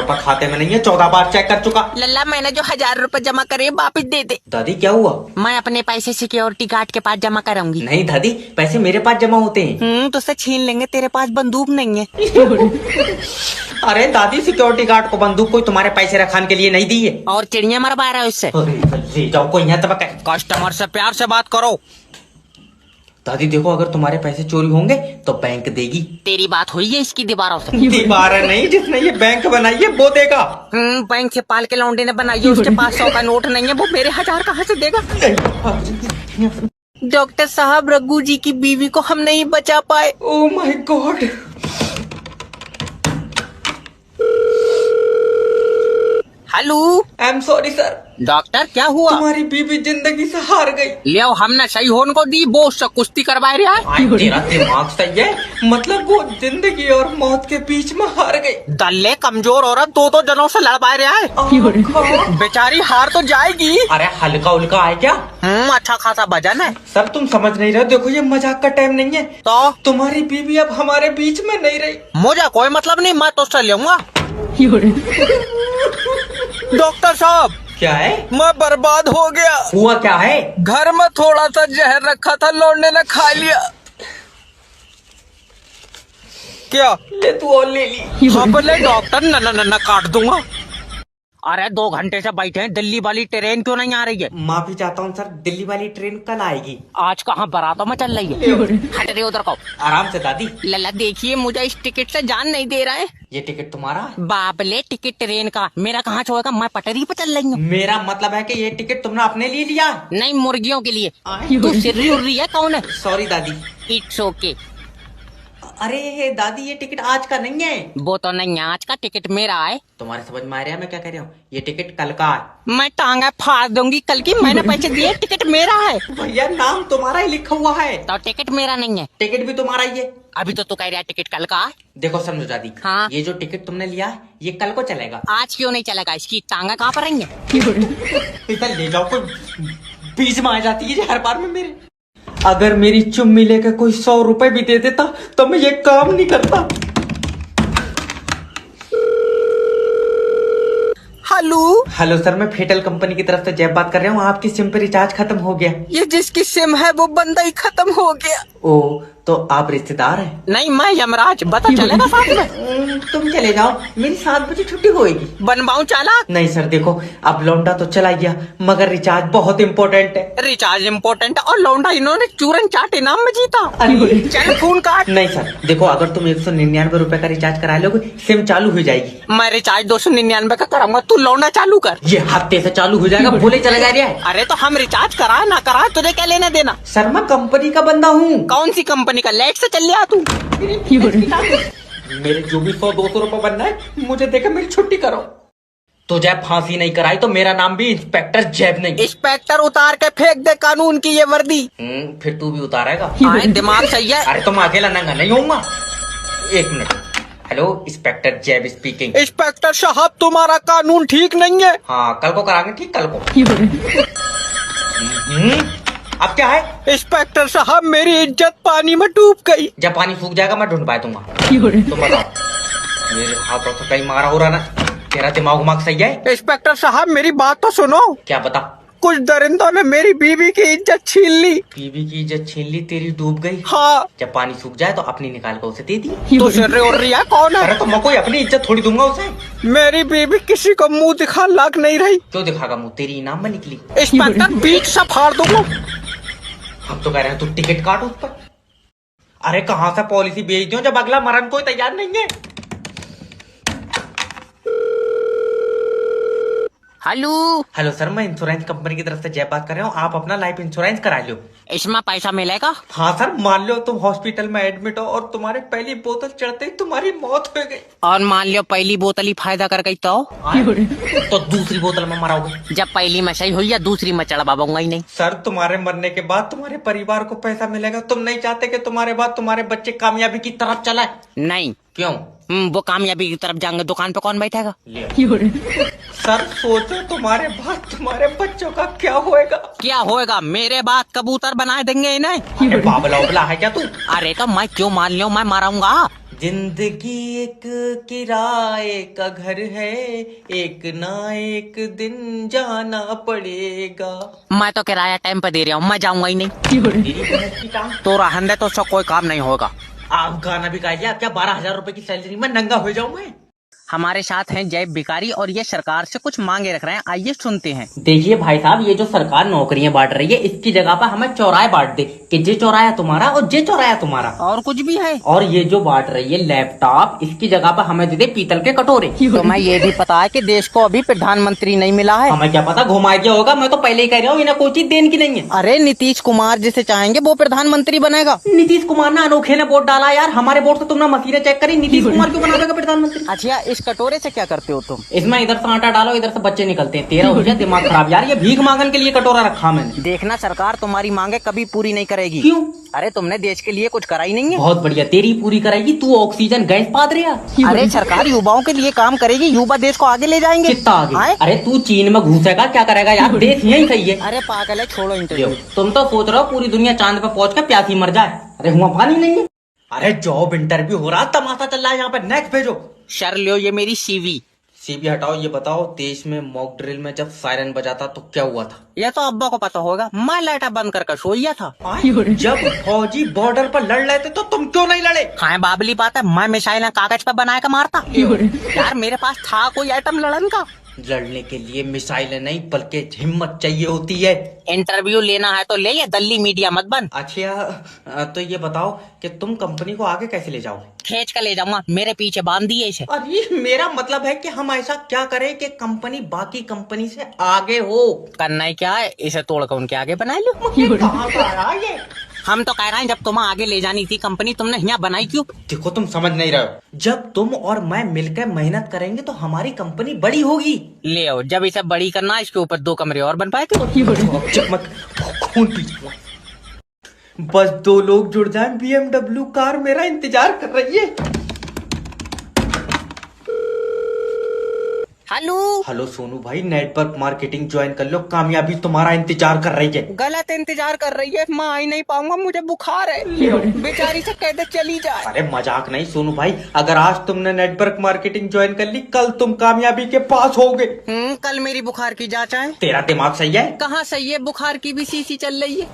खाते में नहीं है, 14 बार चेक कर चुका। लल्ला मैंने जो 1000 रुपए जमा करे वापिस दे दे। दादी क्या हुआ? मैं अपने पैसे सिक्योरिटी गार्ड के पास जमा कराऊंगी। नहीं दादी, पैसे मेरे पास जमा होते हैं। तो उससे छीन लेंगे, तेरे पास बंदूक नहीं है। अरे दादी, सिक्योरिटी गार्ड को बंदूक कोई तुम्हारे पैसे रखाने के लिए नहीं दी है। और चिड़िया मरवा रहा है उससे। ले जाओ कोई यहाँ तबक है। कस्टमर से प्यार से बात करो। दादी देखो, अगर तुम्हारे पैसे चोरी होंगे तो बैंक देगी। तेरी बात हुई है इसकी दीवारों से? दीवार नहीं, जिसने ये बैंक बनाई है वो देगा। बैंक से पाल के लौंडे ने बनाई है, उसके पास 100 का नोट नहीं है, वो मेरे 1000 कहाँ से देगा? डॉक्टर साहब, रघु जी की बीवी को हम नहीं बचा पाए। Oh my God. Hello. I am sorry sir. Doctor क्या हुआ? तुम्हारी बीवी जिंदगी से हार गई। ले हमने सही होने को दी, वो उससे कुश्ती करवा रहा है। तेरा दिमाग सही है, मतलब वो जिंदगी और मौत के बीच में हार गई। दल्ले कमजोर औरत दो जनों से लड़वा रहा है, बेचारी हार तो जाएगी। अरे हल्का उल्का है क्या? अच्छा खासा वजन है। सर तुम समझ नहीं रहे, देखो ये मजाक का टाइम नहीं है। तो तुम्हारी बीवी अब हमारे बीच में नहीं रही। मुझे कोई मतलब नहीं, मैं तो उससे लूंगा। डॉक्टर साहब क्या है? मैं बर्बाद हो गया। हुआ क्या है? घर में थोड़ा सा जहर रखा था, लौंडे ने खा लिया। क्या? ले तू और ले ली। हाँ बोले डॉक्टर, न काट दूंगा। अरे 2 घंटे से बैठे हैं, दिल्ली वाली ट्रेन क्यों नहीं आ रही है? माफी चाहता हूँ सर, दिल्ली वाली ट्रेन कल आएगी। आज कहाँ बारातों में चल रही है? हट रही उधर को। आराम से दादी। लल्ला देखिए, मुझे इस टिकट से जान नहीं दे रहा है। ये टिकट तुम्हारा है? बाबले टिकट ट्रेन का, मेरा कहाँ छोड़ेगा? मैं पटरी पे चल रही हूँ। मेरा मतलब है कि ये टिकट तुमने अपने लिए लिया। नहीं, मुर्गियों के लिए। तू सिर्री उर्री है? कौन है? सॉरी दादी। It's okay. अरे दादी, ये टिकट आज का नहीं है। वो तो नहीं है, आज का टिकट मेरा है। तुम्हारे समझ में आ रहा है मैं क्या कह रहा हूँ? ये टिकट कल का है। मैं टांगा फाड़ दूंगी कल की, मैंने पैसे दिए, टिकट मेरा है। भैया नाम तुम्हारा ही लिखा हुआ है। तो टिकट मेरा नहीं है। टिकट भी तुम्हारा ही है। अभी तो तू कह रहा है टिकट कल का है। देखो समझो दादी, हाँ। ये जो टिकट तुमने लिया है ये कल को चलेगा। आज क्यों नहीं चलेगा? इसकी टांगा कहाँ पर रहेंगे? इधर ले जाओ, कोई बीच में आ जाती है हर बार में मेरे। अगर मेरी चुम्मी लेकर कोई 100 रुपए भी दे देता तो मैं ये काम नहीं करता। हेलो सर, मैं फेटल कंपनी की तरफ से जैब बात कर रहा हूँ। आपकी सिम पे रिचार्ज खत्म हो गया। ये जिसकी सिम है वो बंदा ही खत्म हो गया। ओ, तो आप रिश्तेदार हैं? नहीं, मैं यमराज, पता चलेगा साथ में। तुम चले जाओ, मेरी 7 बजे छुट्टी होएगी। बनवाऊं चालाक? नहीं सर देखो, अब लौंडा तो चला गया मगर रिचार्ज बहुत इम्पोर्टेंट है। रिचार्ज इम्पोर्टेंट और लौंडा इन्होंने चूरन चाट इनाम में जीता। चल फोन काट। नहीं सर देखो, अगर तुम 199 रुपए का रिचार्ज करा लोगे सिम चालू हो जाएगी। मैं रिचार्ज 299 का कराऊंगा, तू लौंडा चालू कर। ये हफ्ते से चालू हो जाएगा, बोले चला जा रहा है। अरे तो हम रिचार्ज कराए ना कराए, तुझे क्या लेना देना? सर मैं कंपनी का बंदा हूँ। कौन सी कंपनी का? लेट से चल लिया तू। मेरे जो भी 100-200 रुपए बनना है मुझे देकर मेरी छुट्टी करो। तो जैब फांसी नहीं कराई तो मेरा नाम भी इंस्पेक्टर जैब नहीं। इंस्पेक्टर उतार के फेंक दे कानून की ये वर्दी। फिर तू भी उतारेगा? दिमाग सही है। अरे तुम अकेला नंगा नहीं होऊंगा। 1 मिनट। हेलो, इंस्पेक्टर जैब स्पीकिंग। इंस्पेक्टर साहब, तुम्हारा कानून ठीक नहीं है। हाँ कल को कराएंगे, ठीक कल को। अब क्या है? इंस्पेक्टर साहब, मेरी इज्जत पानी में डूब गई। जब पानी सूख जाएगा मैं ढूंढ पाए दूंगा। तुम बताओ, मेरे हाथों तो कहीं मारा हो रहा ना। तेरा दिमाग उमाग सही है? इंस्पेक्टर साहब मेरी बात तो सुनो। क्या बता? कुछ दरिंदों ने मेरी बीवी की इज्जत छीन ली। बीवी की इज्जत छीन ली, तेरी डूब गई। हाँ। जब पानी सूख जाए तो अपनी निकाल कर उसे दे दी। तो सिर्रे उड़ रही है? कौन है? अरे तो मैं कोई अपनी इज्जत थोड़ी दूंगा उसे। मेरी बीवी किसी को मुंह दिखा लाग नहीं रही। क्यों दिखागा मुंह? तेरी इनाम में निकली। इंस्पेक्टर बीच से फाड़ दूंगा। हम तो कह रहे हैं तू टिकट काट उस पर। अरे कहाँ से पॉलिसी बेच दो जब अगला मरण कोई तैयार नहीं है। हेलो सर, मैं इंश्योरेंस कंपनी की तरफ से जय बात कर रहा हूँ। आप अपना लाइफ इंश्योरेंस करा लो। इसमें पैसा मिलेगा? हाँ सर, मान लो तुम हॉस्पिटल में एडमिट हो और तुम्हारे पहली बोतल चढ़ते ही तुम्हारी मौत हो गई। और मान लो पहली बोतल ही फायदा कर गई तो दूसरी बोतल में मराओगे? जब पहली में सही हुई या दूसरी में चढ़वाऊंगा ही नहीं। सर तुम्हारे मरने के बाद तुम्हारे परिवार को पैसा मिलेगा। तुम नहीं चाहते कि तुम्हारे बाद तुम्हारे बच्चे कामयाबी की तरफ चलाए? नहीं। क्यों? वो कामयाबी की तरफ जाएंगे, दुकान पे कौन बैठेगा? सर सोचो तुम्हारे बाद तुम्हारे बच्चों का क्या होएगा? क्या होएगा? मेरे बाद कबूतर बना देंगे इन्हें। बाबला उबला है क्या तू? अरे तो मैं क्यों मान लूं, मैं मारूंगा। जिंदगी एक किराए का घर है, एक ना एक दिन जाना पड़ेगा। मैं तो किराया टाइम पे दे रहा हूँ, मैं जाऊंगा ही नहीं। तेरी बहस की टांग। तो रहने दे, तो उसका कोई काम नहीं होगा। आप गाना भी गाइए, आप क्या 12,000 रुपए की सैलरी में नंगा हो जाऊं मैं? हमारे साथ हैं जय भिखारी और ये सरकार से कुछ मांगे रख रहे हैं, आइए सुनते हैं। देखिए भाई साहब, ये जो सरकार नौकरियां बांट रही है, इसकी जगह पर हमें चौराहे बांट दे कि जे चौराया तुम्हारा और जे चौराया तुम्हारा। और कुछ भी है? और ये जो बांट रही है लैपटॉप, इसकी जगह पर हमें दे दे पीतल के कटोरे। तो मैं ये भी पता है कि देश को अभी प्रधानमंत्री नहीं मिला है। हमें क्या पता घुमा गया होगा, मैं तो पहले ही कह रहा हूँ इन्हें कोई चीज देने की नहीं है। अरे नीतीश कुमार जिसे चाहेंगे वो प्रधानमंत्री बनेगा। नीतीश कुमार ने अनोखे ने वोट डाला यार, हमारे वोट से तुमने मशीनें चेक करी, नीतीश कुमार क्यों बना देगा प्रधानमंत्री? अच्छा, इस कटोरे से क्या करते हो तुम? इसमें इधर से आटा डालो, इधर से बच्चे निकलते हैं। तेरा हो गया दिमाग खराब यार, ये भीख मांगने के लिए कटोरा रखा मैंने। देखना सरकार तुम्हारी मांगे कभी पूरी नहीं करेगी। क्यों? अरे तुमने देश के लिए कुछ करा ही नहीं है। बहुत बढ़िया, तेरी पूरी कराएगी, तू ऑक्सीजन गैस पाद रहा। अरे सरकार युवाओं के लिए काम करेगी, युवा देश को आगे ले जाएंगे। कितना आगे? आए? अरे तू चीन में घुसेगा, क्या करेगा यार, देश यही सही है। अरे पागल है, छोड़ो इंटरव्यू। तुम तो सोच रहे हो पूरी दुनिया चांद पे पहुंच कर प्यासी मर जाए। अरे हुआ पानी नहीं है। अरे जॉब इंटरव्यू हो रहा, तमाशा चल रहा है यहाँ पे, नेक्स्ट भेजो। शर लियो, ये मेरी सीवी। सीबी हटाओ, ये बताओ देश में मॉक ड्रिल में जब सायरन बजा था तो क्या हुआ था? ये तो अब्बा को पता होगा, मैं लाइट बंद कर सोया था। जब फौजी बॉर्डर पर लड़ रहे थे तो तुम क्यों नहीं लड़े? हाँ बाबली बात है, मैं मिसाइल कागज पर बनाया का मारता। यार मेरे पास था कोई आइटम लड़न का। लड़ने के लिए मिसाइल नहीं बल्कि हिम्मत चाहिए होती है। इंटरव्यू लेना है तो ले, ये दल्ली मीडिया मत बन। अच्छा तो ये बताओ कि तुम कंपनी को आगे कैसे ले जाओगे? खींच कर ले जाऊंगा, मेरे पीछे बांध दिए इसे। अरे मेरा मतलब है कि हम ऐसा क्या करें कि कंपनी बाकी कंपनी से आगे हो। करना ही क्या है, इसे तोड़ कर उनके आगे बना लो। कहाँ का आया ये? हम तो कह रहे हैं जब तुम्हें आगे ले जानी थी कंपनी, तुमने यहाँ बनाई क्यों? देखो तुम समझ नहीं रहे हो, जब तुम और मैं मिलकर मेहनत करेंगे तो हमारी कंपनी बड़ी होगी। ले आओ, जब इसे बड़ी करना है इसके ऊपर 2 कमरे और बन पाए थे। खून पी जाऊंगा। बस 2 लोग जुड़ जाएं, BMW कार मेरा इंतजार कर रही है। हेलो सोनू भाई, नेटवर्क मार्केटिंग ज्वाइन कर लो, कामयाबी तुम्हारा इंतजार कर रही है। गलत इंतजार कर रही है, मैं आ ही नहीं पाऊंगा, मुझे बुखार है। बेचारी से कहते चली जाए। अरे मजाक नहीं सोनू भाई, अगर आज तुमने नेटवर्क मार्केटिंग ज्वाइन कर ली, कल तुम कामयाबी के पास होगे। कल मेरी बुखार की जांच है। तेरा दिमाग सही है? कहाँ सही है, बुखार की भी सीसी चल रही है।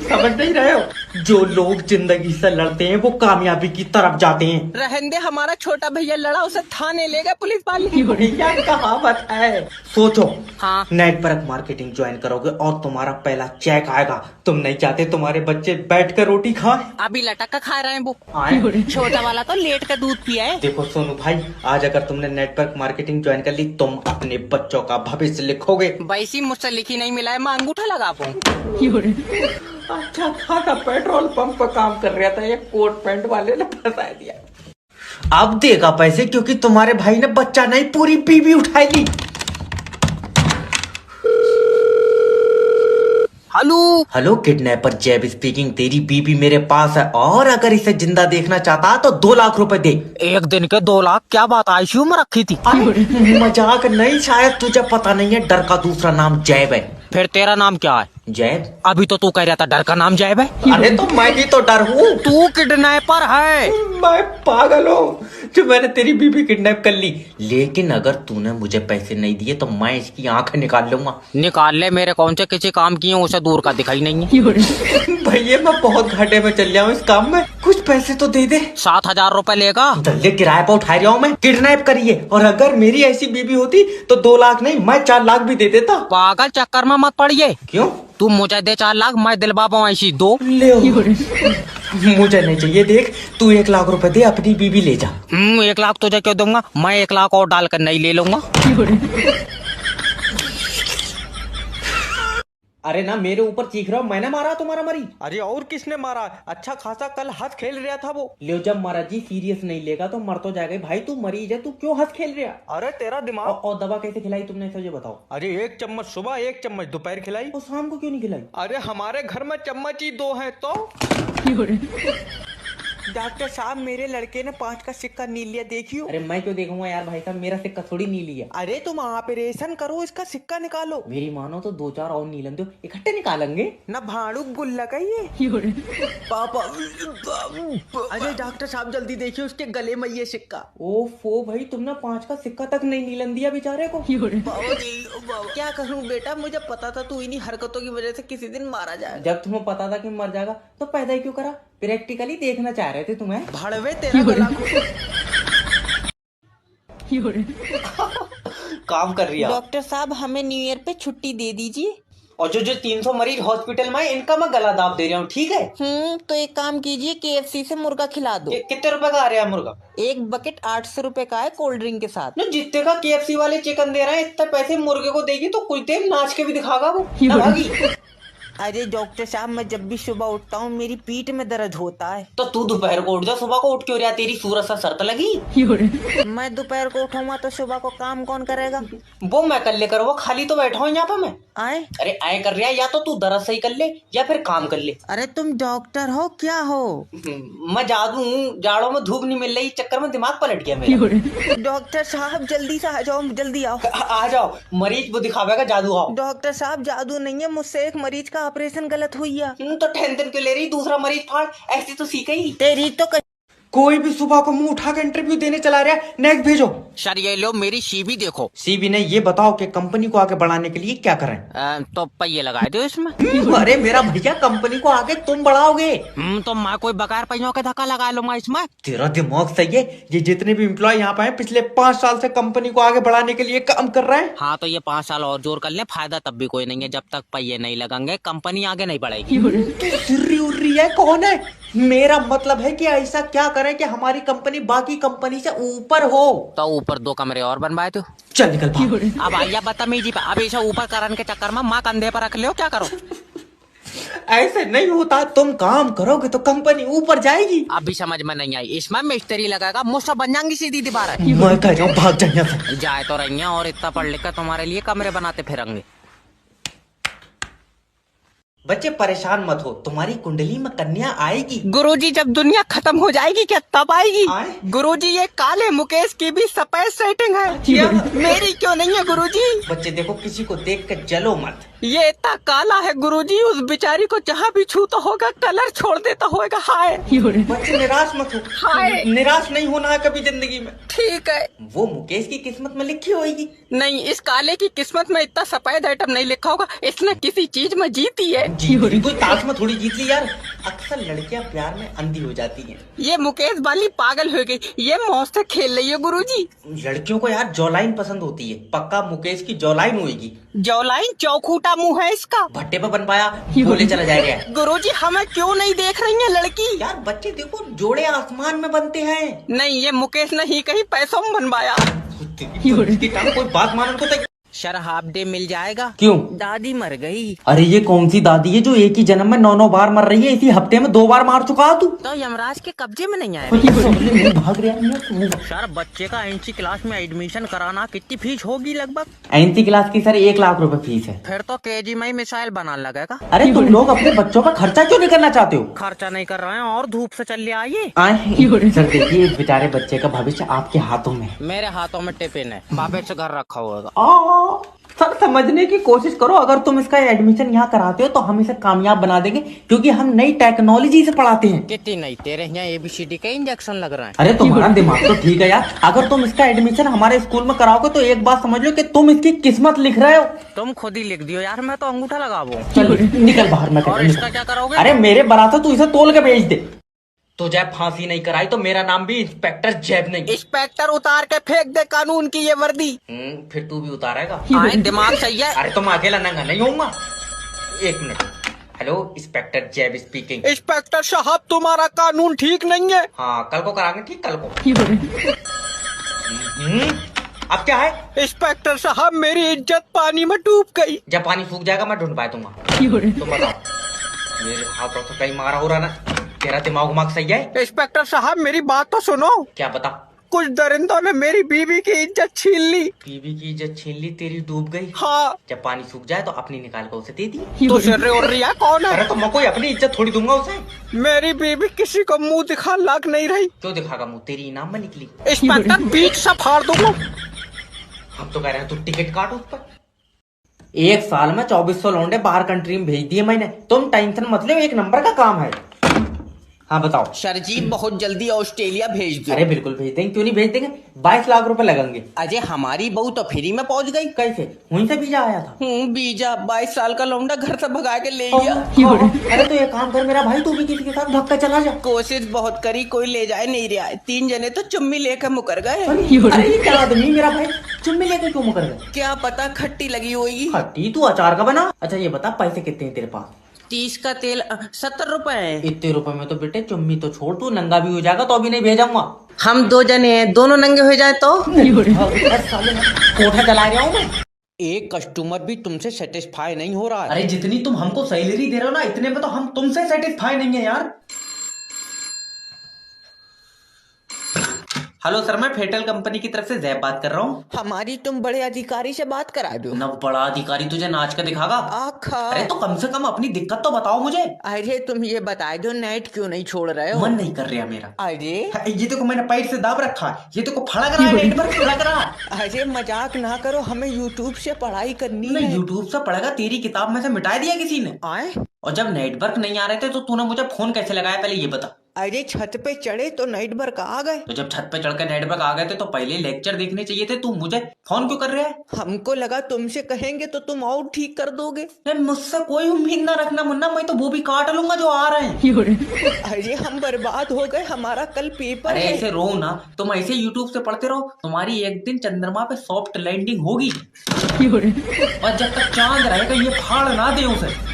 समझ नहीं रहे हो, जो लोग जिंदगी से लड़ते हैं वो कामयाबी की तरफ जाते हैं। रहने दे, हमारा छोटा भैया लड़ा, उसे थाने ले गए पुलिस वाले। कहावत है। सोचो, हाँ नेटवर्क मार्केटिंग ज्वाइन करोगे और तुम्हारा पहला चेक आएगा। तुम नहीं चाहते तुम्हारे बच्चे बैठकर रोटी खाएं? अभी लटक कर खा रहे हैं वो। छोटा वाला तो लेट कर दूध पिया है। देखो सोनू भाई, आज अगर तुमने नेटवर्क मार्केटिंग ज्वाइन कर ली, तुम अपने बच्चों का भविष्य लिखोगे। वैसी मुझसे लिखी नहीं मिला है, मैं अंगूठा लगा पाऊँ। अच्छा खासा पेट्रोल पंप पर काम कर रहा था, ये कोट पैंट वाले ने फंसा दिया। अब देगा पैसे क्योंकि तुम्हारे भाई ने बच्चा नहीं पूरी बीवी उठाई ली। हेलो किडनैपर जैब स्पीकिंग, तेरी बीबी मेरे पास है और अगर इसे जिंदा देखना चाहता तो 2 लाख रुपए दे। एक दिन के 2 लाख? क्या बात, आईसीयू में रखी थी? मजाक नहीं, शायद तुझे पता नहीं है, डर का दूसरा नाम जैब है। फिर तेरा नाम क्या है? जैब। अभी तो तू कह रहा था डर का नाम जैब है। अरे तो मैं ही तो डर हूँ। तू किडनैपर है। मैं पागल हूँ जो मैंने तेरी बीबी किडनैप कर ली, लेकिन अगर तूने मुझे पैसे नहीं दिए तो मैं इसकी आंखें निकाल लूंगा। निकाल ले, मेरे कौन से किसी काम की है, उसे दूर का दिखाई नहीं है। भैया मैं बहुत घाटे में चल रहा हूँ इस काम में, कुछ पैसे तो दे दे। 7,000 रुपए लेगा? दल्ले किराए पर उठा रहा हूँ मैं, किडनैप करिए। और अगर मेरी ऐसी बीबी होती तो 2 लाख नहीं, मैं 4 लाख भी दे देता। पागल, चक्कर में मत पड़िए। क्यों? तू मुझे दे 4 लाख, मैं दिलवा पाऊँ ऐसी 2। ले मुझे नहीं चाहिए, देख तू 1 लाख रुपए दे, अपनी बीबी ले जा। 1 लाख तुझे क्यों दूंगा, मैं 1 लाख और डालकर नहीं ले लूंगा। अरे ना मेरे ऊपर चीख रहा हो, मैंने मारा तुम्हारा मरी? अरे और किसने मारा? अच्छा खासा कल हंस खेल रहा था वो। ले जब महाराज जी सीरियस नहीं लेगा तो मर तो जाएगा भाई, तू मरीज है, तू क्यों हंस खेल रहा? अरे तेरा दिमाग। और दवा कैसे खिलाई तुमने, ऐसा ये बताओ। अरे 1 चम्मच सुबह, 1 चम्मच दोपहर खिलाई। और शाम को क्यों नहीं खिलाई? अरे हमारे घर में चम्मच ही 2 हैं तो। डॉक्टर साहब मेरे लड़के ने 5 का सिक्का नील लिया, देखियो। अरे मैं क्यों देखूंगा यार भाई साहब, मेरा सिक्का थोड़ी नील लिया। अरे तुम ऑपरेशन करो, इसका सिक्का निकालो। मेरी मानो तो 2-4 और नीलन दो, इकट्ठे निकालेंगे ना। भाड़ू गुल्ला का ये पापा। अरे डॉक्टर साहब जल्दी देखिए उसके गले में ये सिक्का। ओफो भाई, तुमने 5 का सिक्का तक नहीं नीलन दिया बेचारे को। क्या करूं बेटा, मुझे पता था तू इन्हीं हरकतों की वजह से किसी दिन मारा जाएगा। जब तुम्हें पता था कि मर जाएगा तो पैदा ही क्यों करा? प्रैक्टिकली देखना चाह रहे थे तुम्हें। भड़वे तेरा गला काम कर रही है। डॉक्टर साहब हमें न्यू ईयर पे छुट्टी दे दीजिए। और जो 300 मरीज हॉस्पिटल में है, इनका मैं गला दाब दे रहा हूँ, ठीक है? तो एक काम कीजिए, KFC से मुर्गा खिला दो। कितने रुपए का आ रहा है मुर्गा? एक बकेट 800 रुपए का है, कोल्ड ड्रिंक के साथ। न जितने का KFC वाले चिकन दे रहे हैं, इतने पैसे मुर्गे को देगी तो कुछ देर नाच के भी दिखागा वो। ना भागी। अरे डॉक्टर साहब, मैं जब भी सुबह उठता हूँ मेरी पीठ में दर्द होता है। तो तू दोपहर को उठ जा, सुबह को उठ क्यों रहा? तेरी सूरत सा शर्त लगी। मैं दोपहर को उठूंगा तो सुबह को काम कौन करेगा? वो मैं कर ले करो, वो खाली तो बैठा हूँ यहाँ पे मैं। आए? अरे आए कर रहा है, या तो तू दर्द सही कर ले या फिर काम कर ले। अरे तुम डॉक्टर हो क्या हो? मैं जादू हूँ, जाड़ों में धूप नहीं मिल रही, चक्कर में दिमाग पलट गया मेरा। डॉक्टर साहब जल्दी से आ जाओ, जल्दी आओ। आ जाओ, मरीज वो दिखावेगा जादू। आओ। डॉक्टर साहब जादू नहीं है, मुझसे एक मरीज का ऑपरेशन गलत हुई है। तो टेंशन क्यों ले रही? दूसरा मरीज फाड़, ऐसी तो सीख ही तेरी तो। कोई भी सुबह को मुंह उठा के इंटरव्यू देने चला रहा है, नेक्स्ट भेजो। सर ये लो मेरी CV देखो। CV ने ये बताओ कि कंपनी को आगे बढ़ाने के लिए क्या करें? तो पहिए लगा दो इसमें। अरे मेरा भैया, कंपनी को आगे तुम बढ़ाओगे। तो मैं कोई बगैर पहियों के धक्का लगा लूंगा इसमें। तेरा दिमाग सही है। ये जितने भी एम्प्लॉय यहाँ पे हैं, पिछले 5 साल से कंपनी को आगे बढ़ाने के लिए काम कर रहे हैं। हाँ तो ये 5 साल और जोर कर ले, फायदा तब भी कोई नहीं है। जब तक पहिए नहीं लगेंगे कंपनी आगे नहीं बढ़ेगी। सिर्री उर्री है, कौन है? मेरा मतलब है कि ऐसा क्या करें कि हमारी कंपनी बाकी कंपनी से ऊपर हो। तो ऊपर 2 कमरे और बनवाए तो। चल निकल भाग। अब आइया बदतमीजी पे, अब ऐसा ऊपर करने के चक्कर में माँ कंधे पर रख लियो, क्या करो? ऐसे नहीं होता, तुम काम करोगे तो कंपनी ऊपर जाएगी। अभी समझ में नहीं आई, इसमें मिस्त्री लगाएगा, मुझसे बन जाएंगी सीधी दीवार। मैं कह रहा हूँ भाग जाइए। जाए तो रही और इतना पढ़ लिख कर तुम्हारे लिए कमरे बनाते फिरेंगे। बच्चे परेशान मत हो, तुम्हारी कुंडली में कन्या आएगी। गुरुजी जब दुनिया खत्म हो जाएगी क्या तब आएगी? गुरुजी ये काले मुकेश की भी सफेद सेटिंग है, मेरी क्यों नहीं है गुरुजी? बच्चे देखो, किसी को देख कर जलो मत। ये इतना काला है गुरुजी, उस बेचारी को जहाँ भी छूता होगा कलर छोड़ देता होगा। हाय बच्चे निराश मत हो। हाय निराश नहीं होना है कभी जिंदगी में। ठीक है, वो मुकेश की किस्मत में लिखी होगी। नहीं, इस काले की किस्मत में इतना सफेद आइटम नहीं लिखा होगा, इसने किसी चीज में जीती है। कोई ताश में थोड़ी जीत ली यार। अक्सर लड़कियां प्यार में अंधी हो जाती हैं। ये मुकेश वाली पागल हो गई, ये मौज से खेल रही है गुरुजी। लड़कियों को यार जॉलाइन पसंद होती है, पक्का मुकेश की जॉलाइन होगी। जॉलाइन? चौखूटा मुंह है इसका, भट्टे पे बन पाया, बोले चला जाएगा। गुरुजी हमें क्यों नहीं देख रही है लड़की? यार बच्चे देखो, जोड़े आसमान में बनते हैं। नहीं, ये मुकेश ने ही कहीं पैसों में बनवाया। कोई बात मानो तो सर हाफ डे मिल जाएगा? क्यों? दादी मर गई। अरे ये कौन सी दादी है जो एक ही जन्म में 9 बार मर रही है? इसी हफ्ते में 2 बार मार चुका तू। तो यमराज के कब्जे में नहीं आया। भाग रहा है। सर बच्चे का NC क्लास में एडमिशन कराना कितनी फीस होगी लगभग? NC क्लास की सर 1 लाख रुपए फीस है। फिर तो KG में ही मिसाइल बनाने लगेगा। अरे तुम लोग अपने बच्चों का खर्चा क्यों नहीं करना चाहते हो? खर्चा नहीं कर रहे हैं और धूप से चल आइए। सर देखिए, इस बेचारे बच्चे का भविष्य आपके हाथों में है। मेरे हाथों में टिफिन है, वापस से घर रखा होगा। सर समझने की कोशिश करो, अगर तुम इसका एडमिशन यहाँ कराते हो तो हम इसे कामयाब बना देंगे, क्योंकि हम नई टेक्नोलॉजी से पढ़ाते हैं। कितनी नहीं, तेरे यहाँ ABCD के इंजेक्शन लग रहे हैं। अरे तुम्हारा दिमाग तो ठीक है यार, अगर तुम इसका एडमिशन हमारे स्कूल में कराओगे तो एक बात समझ लो कि तुम इसकी किस्मत लिख रहे हो। तुम खुद ही लिख दियो यार, मैं तो अंगूठा लगाऊं। चल निकल बाहर। मैं और इसका क्या करोगे? अरे मेरे बरात तू इसे तोल के भेज दे। तो जब फांसी नहीं कराई तो मेरा नाम भी इंस्पेक्टर जैब नहीं। इंस्पेक्टर उतार के फेंक दे कानून की ये वर्दी। फिर तू भी उतारेगा? दिमाग सही है। अरे तुम अकेला नंगा नहीं होऊंगा। 1 मिनट। हेलो, इंस्पेक्टर जैब स्पीकिंग। इंस्पेक्टर साहब तुम्हारा कानून ठीक नहीं है। हाँ कल को कराएंगे, ठीक कल को। अब क्या है? इंस्पेक्टर साहब मेरी इज्जत पानी में डूब गई। जब पानी सूख जाएगा मैं ढूंढ पाया दूंगा। तुम बताओ, मेरे हाथों से कहीं मारा हो रहा ना? तेरा दिमाग सही है? इंस्पेक्टर साहब मेरी बात तो सुनो। क्या बता? कुछ दरिंदों ने मेरी बीवी की इज्जत छीन ली। बीवी की इज्जत छीन ली, तेरी डूब गई। हाँ। जब पानी सूख जाए तो अपनी निकाल कर उसे दे दी। तो सिर्रे और रिया कौन है? अरे तो मैं कोई अपनी इज्जत थोड़ी दूंगा उसे। मेरी बीवी किसी को मुंह दिखा लायक नहीं रही। क्यों दिखागा मुंह, तेरी इनाम में निकली। इंस्पेक्टर बीच से फाड़ दूंगा। हम तो कह रहे हैं तू टिकट काट उस पर। एक साल में 2400 लौंडे बाहर कंट्री में भेज दिए मैंने। तुम टेंशन मत लो, एक नंबर का काम है। हाँ बताओ। सर जी बहुत जल्दी ऑस्ट्रेलिया भेज दो। अरे बिल्कुल भेज देंगे, क्यों नहीं भेज देंगे। 22 लाख रुपए लगेंगे। अजय हमारी बहू तो फ्री में पहुंच गई। कैसे? वहीं से वीजा आया था। वीजा 22 साल का लौंडा घर से भगा के ले गया। अरे तो ये काम कर मेरा भाई, तू भी किसी के साथ भाग कर चला जा। कोशिश बहुत करी, कोई ले जाए नहीं रहा है। 3 जने तो चुम्मी लेकर मुकर गए। अरे ये क्या आदमी मेरा भाई, चुम्मी लेकर क्यों मुकर गए? क्या पता खट्टी लगी होगी। खट्टी? तू अचार का बना। अच्छा ये बता पैसे कितने हैं तेरे पास? 30 का तेल 70 रुपए है। इतने रुपए में तो बेटे चुम्मी तो छोड़, तू नंगा भी हो जाएगा तो अभी नहीं भेजूंगा। हम 2 जने हैं, दोनों नंगे हो जाए तो। कोठा चला रहा हूँ मैं। एक कस्टमर भी तुमसे सेटिस्फाई नहीं हो रहा है। अरे जितनी तुम हमको सैलरी दे रहे हो ना, इतने में तो हम तुमसे सेटिस्फाई नहीं है यार। हेलो सर, मैं फेटल कंपनी की तरफ से जैब बात कर रहा हूँ। हमारी तुम बड़े अधिकारी से बात करा दो न बड़ा अधिकारी तुझे नाच कर दिखागा। आखा। अरे तो कम से कम अपनी दिक्कत तो बताओ मुझे। अरे तुम ये बता दो नेट क्यों नहीं छोड़ रहे हो? मन नहीं कर रहा मेरा। अरे ये देखो मैंने पैर से दाब रखा है, ये देखो फड़क रहा है, नेट पर फड़क रहा है। अरे मजाक ना करो, हमें यूट्यूब से पढ़ाई करनी है। यूट्यूब से पढ़ेगा? तेरी किताब में से मिटा दिया किसी ने। आए? और जब नेटवर्क नहीं आ रहे थे तो तूने मुझे फोन कैसे लगाया, पहले ये बता। अरे छत पे चढ़े तो नेटवर्क आ गए। तो जब छत पे चढ़कर नेटवर्क आ गए थे तो पहले लेक्चर देखने चाहिए थे, तू मुझे फोन क्यों कर रहा है? हमको लगा तुमसे कहेंगे तो तुम और ठीक कर दोगे। मुझसे कोई उम्मीद ना रखना मुन्ना, मैं तो वो भी काट लूंगा जो आ रहे हैं। अरे हम बर्बाद हो गए, हमारा कल पेपर अरे है। ऐसे रो ना, तुम ऐसे यूट्यूब से पढ़ते रहो, तुम्हारी एक दिन चंद्रमा पे सॉफ्ट लैंडिंग होगी। और जब तक चांद रहेगा ये फाड़ ना दे उसे।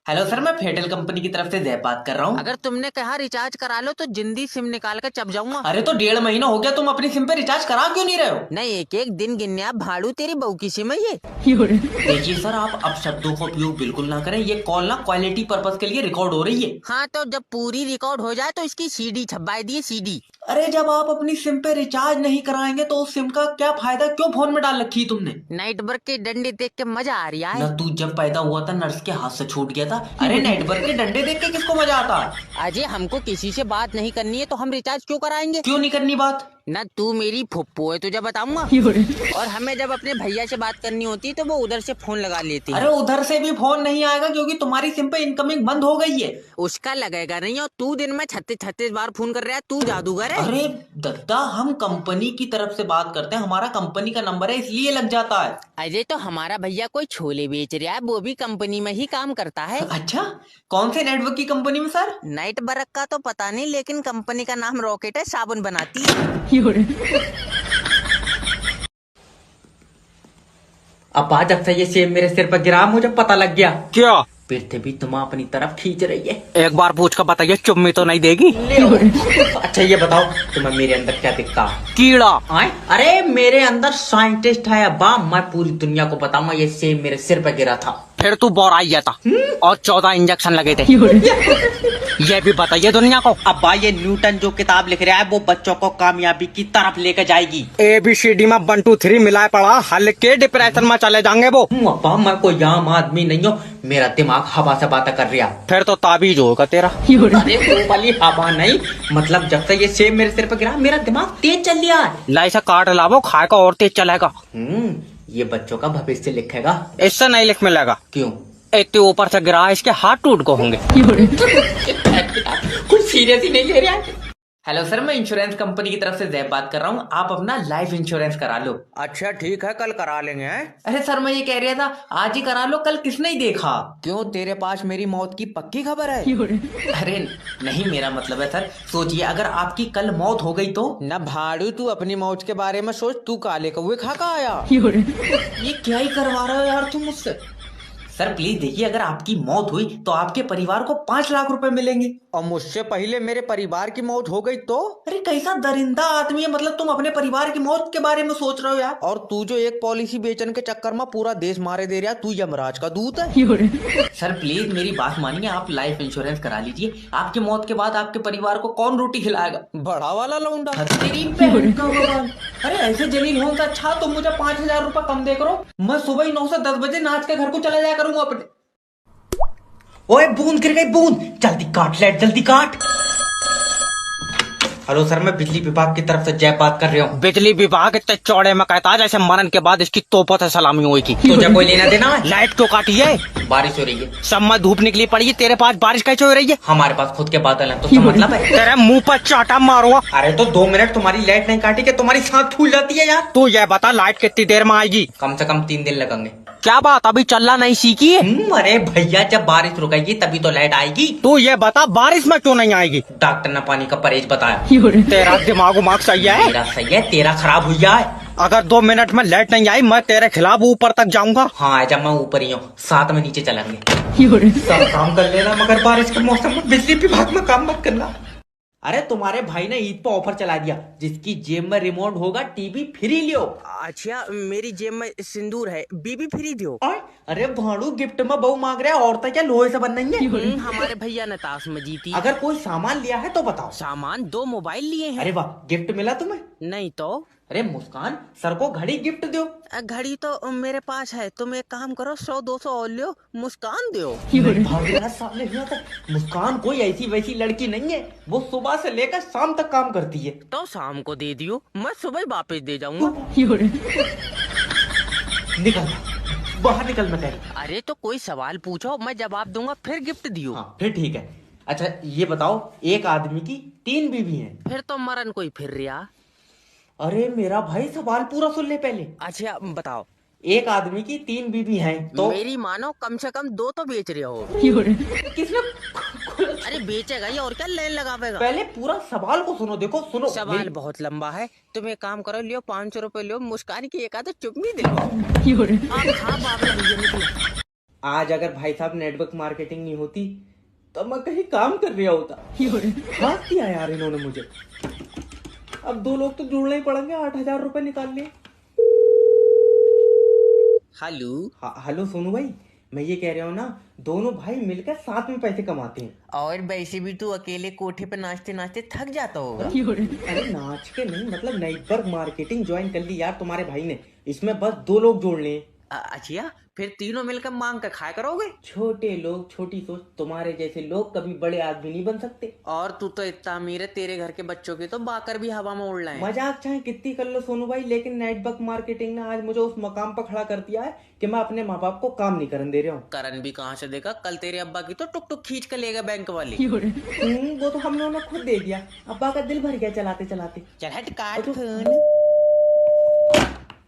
हेलो सर, मैं फेटल कंपनी की तरफ से जैब बात कर रहा हूँ। अगर तुमने कहा रिचार्ज करा लो तो जिंदी सिम निकाल कर चप जाऊंगा। अरे तो 1.5 महीना हो गया, तुम अपनी सिम पे रिचार्ज करा क्यों नहीं रहे हो? नहीं, एक एक दिन गिनने भाड़ू तेरी बहू की सिम है ये। देखिए सर, आप अब शब्दों का उपयोग बिल्कुल ना करें, ये कॉल ना क्वालिटी पर्पस के लिए रिकॉर्ड हो रही है। हाँ तो जब पूरी रिकॉर्ड हो जाए तो इसकी CD छपवाई दिए, CD। अरे जब आप अपनी सिम पे रिचार्ज नहीं कराएंगे तो उस सिम का क्या फायदा, क्यों फोन में डाल रखी तुमने? नेटवर्क के डंडे देख के मजा आ रहा है। ना तू जब पैदा हुआ था नर्स के हाथ से छूट गया था। अरे नेटवर्क के डंडे देख के किसको मजा आता है? अजय हमको किसी से बात नहीं करनी है तो हम रिचार्ज क्यों कराएंगे? क्यों नहीं करनी बात? ना तू मेरी फुप्पो है, तुझे बताऊंगा। और हमें जब अपने भैया से बात करनी होती तो वो उधर से फोन लगा लेती। अरे उधर से भी फोन नहीं आएगा क्योंकि तुम्हारी सिम पे इनकमिंग बंद हो गई है। उसका लगेगा नहीं, और तू दिन में 36 बार फोन कर रहा है, तू जादूगर है। अरे दद्दा, हम कंपनी की तरफ से बात करते हैं, हमारा कंपनी का नंबर है इसलिए लग जाता है। अजय तो हमारा भैया कोई छोले बेच रहा है, वो भी कंपनी में ही काम करता है। अच्छा, कौन से नेटवर्क की कंपनी में सर? नाइट बरक का तो पता नहीं, लेकिन कंपनी का नाम रॉकेट है, साबुन बनाती है। अब आज से ये सेब मेरे सिर पर गिरा, मुझे पता लग गया। क्या? पृथ्वी तुम अपनी तरफ खींच रही है। एक बार पूछ कर बताइए, चुम्मी तो नहीं देगी? अच्छा ये बताओ, तुम्हें मेरे अंदर क्या दिखता है? कीड़ा। अरे मेरे अंदर साइंटिस्ट है अब्बा, मैं पूरी दुनिया को बताऊंगा ये सेब मेरे सिर पर गिरा था। फिर तू बोराइया था और 14 इंजेक्शन लगे थे। ये भी बताइए दुनिया को। अब्बा ये न्यूटन जो किताब लिख रहा है वो बच्चों को कामयाबी की तरफ लेकर जाएगी। ABCD में 1 2 3 मिलाए पड़ा, हल्के डिप्रेशन में चले जाएंगे वो। अब्बा मैं कोई आम आदमी नहीं हूँ, मेरा दिमाग हवा से बातें कर रहा। फिर तो ताबीज होगा तेरा। अरे वो वाली हवा नहीं, मतलब जब से ये सेब मेरे सिर पर गिरा मेरा दिमाग तेज चल रहा है। लाई से काट लावो, खाएगा और तेज चलेगा। ये बच्चों का भविष्य लिखेगा। इससे नहीं लिख मिलेगा। क्यों? इतने ऊपर से गिरा, इसके हाथ टूट को होंगे। कुछ सीरियस ही नहीं ले रहा है। हेलो सर, मैं इंश्योरेंस कंपनी की तरफ से जैब बात कर रहा हूँ, आप अपना लाइफ इंश्योरेंस करा लो। अच्छा ठीक है, कल करा लेंगे। अरे सर मैं ये कह रहा था आज ही करा लो, कल किसने ही देखा? क्यों, तेरे पास मेरी मौत की पक्की खबर है? अरे नहीं, मेरा मतलब है सर, सोचिए अगर आपकी कल मौत हो गई तो। न भाड़ू, तू अपनी मौत के बारे में सोच, तू काले कौवे खा का आया। ये क्या ही करवा रहे हो यार तुम मुझसे। सर प्लीज देखिए, अगर आपकी मौत हुई तो आपके परिवार को 5 लाख रुपए मिलेंगे। और मुझसे पहले मेरे परिवार की मौत हो गई तो? अरे कैसा दरिंदा आदमी है, मतलब तुम अपने परिवार की मौत के बारे में सोच रहे हो यार। और तू जो एक पॉलिसी बेचने के चक्कर में पूरा देश मारे दे रहा, तू यमराज का दूत है। सर प्लीज मेरी बात मानिए, आप लाइफ इंश्योरेंस करा लीजिए। आपकी मौत के बाद आपके परिवार को कौन रोटी खिलाएगा? बड़ा वाला लौंडा। तेरी बहन का भगवान। अरे ऐसे जलील हो तो अच्छा तुम मुझे 5,000 रुपए कम दे करो, मैं सुबह ही 9 से 10 बजे नाच के घर को चला जाया करूंगा अपने। ओए बूंद गिर गई बूंद, जल्दी काट लाइट जल्दी काट। हेलो सर, मैं बिजली विभाग की तरफ से जय बात कर रहा हूँ। बिजली विभाग इतने चौड़े में कहता है जैसे मरण के बाद इसकी तोपों से सलामी होगी। तुझे कोई लेना देना है? लाइट क्यों काटी है? बारिश हो रही है। सब में धूप निकली पड़ी है, तेरे पास बारिश कैसे हो रही है? हमारे पास खुद के बादल हैं, तो क्या मतलब है? तेरे मुंह पर चाटा मारो। अरे तो 2 मिनट तुम्हारी लाइट नहीं काटी के तुम्हारी सांस फूल जाती है यार। तू ये बता लाइट कितनी देर में आएगी? कम से कम 3 दिन लगेंगे। क्या बात, अभी चलना नहीं सीखी है? अरे भैया, जब बारिश रुकेगी तभी तो लाइट आएगी। तू ये बता बारिश में क्यों नहीं आएगी? डॉक्टर ने पानी का परहेज बताया। तेरा दिमाग सही है? मेरा सही है, तेरा खराब हुई है। अगर 2 मिनट में लाइट नहीं आई मैं तेरे खिलाफ ऊपर तक जाऊंगा। हाँ जब मैं ऊपर ही हूँ, साथ में नीचे चलेंगे। सब काम कर लेना मगर बारिश के मौसम में बिजली विभाग में काम मत करना। अरे तुम्हारे भाई ने ईद पर ऑफर चला दिया, जिसकी जेब में रिमोट होगा टीवी फ्री लियो। अच्छा, मेरी जेब में सिंदूर है, बीबी फ्री दो। अरे भाड़ू गिफ्ट में बहू मांग रहा है, औरतें क्या लोहे से बन रही है? हमारे भैया ने ताश में जीती। अगर कोई सामान लिया है तो बताओ। सामान 2 मोबाइल लिए हैं। अरे वाह, गिफ्ट मिला तुम्हें? नहीं तो। अरे मुस्कान, सर को घड़ी गिफ्ट दो। घड़ी तो मेरे पास है, तुम एक काम करो 100-200 और लियो, मुस्कान दो। सामने मुस्कान कोई ऐसी वैसी लड़की नहीं है, वो सुबह से लेकर शाम तक काम करती है। तो शाम को दे दियो, मैं सुबह वापस दे जाऊंगा। निकल बाहर निकल मैं तेरे। अरे तो कोई सवाल पूछो, मैं जवाब दूंगा, फिर गिफ्ट दियो। हाँ फिर ठीक है। अच्छा ये बताओ, एक आदमी की 3 बीवी हैं। फिर तो मरण कोई फिर रिया। अरे मेरा भाई सवाल पूरा सुन ले पहले। अच्छा बताओ। एक आदमी की 3 बीवी हैं तो मेरी मानो कम से कम 2 तो बेच रहे हो। किसने? अरे बेचेगा ही और क्या, लाइन लगावेगा। पहले पूरा सवाल को सुनो, देखो सुनो। सवाल बहुत लंबा है, तुम एक काम करो, लियो 500 रुपए लियो, मुस्कान की एक आधा चुम्मी दिलवाओ। हाँ बाबा भैया निकलो। आज अगर भाई साहब नेटवर्क मार्केटिंग नहीं होती तो मैं कहीं काम कर रहा होता। हाँ किया यार इन्होंने मुझे। अब 2 लोग तो जुड़ना ही पड़ेंगे, 8,000 रुपए निकाल लिए। हेलो। हेलो सोनू भाई, मैं ये कह रहा हूँ ना, दोनों भाई मिलकर साथ में पैसे कमाते हैं। और वैसे भी तू अकेले कोठे पे नाचते नाचते थक जाता होगा। अरे नाच के नहीं, मतलब नेटवर्क मार्केटिंग ज्वाइन कर ली यार तुम्हारे भाई ने, इसमें बस 2 लोग जोड़ने हैं। अच्छा, फिर तीनों मिलकर मांग कर खाया करोगे? छोटे लोग, छोटी सोच, तुम्हारे जैसे लोग कभी बड़े आदमी नहीं बन सकते। और तू तो इतना अमीर है, तेरे घर के बच्चों के तो बाकर भी हवा में उड़ रहे हैं। मजाक चाहे कितनी कर लो सोनू भाई, लेकिन नेटवर्क मार्केटिंग ने आज मुझे उस मकाम पर खड़ा कर दिया है कि मैं अपने माँ बाप को काम नहीं करने दे रहा हूँ। करन भी कहाँ से देगा, कल तेरे अब्बा की तो टुक टुक खींच कर लेगा बैंक वाले। वो तो हम लोगों ने खुद दे दिया, अब्बा का दिल भर गया चलाते चलाते। चल हट काट फोन।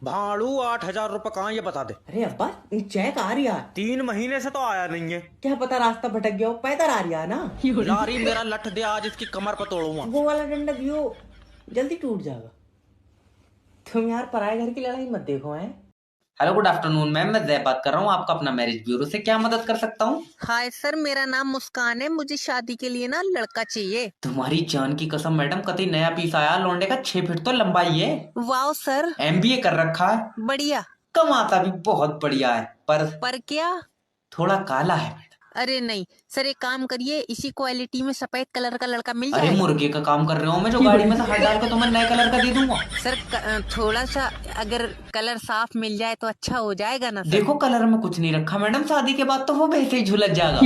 भाड़ू 8,000 रुपए कहाँ, ये बता दे। अरे अब्बा चेक आ रही है। 3 महीने से तो आया नहीं है। क्या पता रास्ता भटक गया हो, पैदल आ रही है ना। लारी मेरा लठ दे, आज इसकी कमर पर तोड़ूंगा। वो वाला डंडा दियो, जल्दी टूट जाएगा। तुम यार पराये घर की लड़ाई मत देखो हैं। हेलो गुड आफ्टरनून मैम, मैं जय बात कर रहा हूँ आपका अपना मैरिज ब्यूरो से, क्या मदद कर सकता हूँ? हाय सर, मेरा नाम मुस्कान है, मुझे शादी के लिए ना लड़का चाहिए। तुम्हारी जान की कसम मैडम, कतई नया पीस आया, लौंडे का 6 फीट तो लंबाई है। Wow sir. MBA कर रखा है। बढ़िया। कमाता भी बहुत बढ़िया है, पर क्या? थोड़ा काला है मैडम। अरे नहीं सर, एक काम करिए, इसी क्वालिटी में सफेद कलर का लड़का मिल अरे जाए। मुर्गे का काम कर रहा हूँ मैं, जो गाड़ी में से हाथ डाल के तुम्हें नए कलर का दे दूंगा। सर थोड़ा सा अगर कलर साफ मिल जाए तो अच्छा हो जाएगा ना सर। देखो कलर में कुछ नहीं रखा मैडम, शादी के बाद तो वो वैसे ही झुलस जाएगा।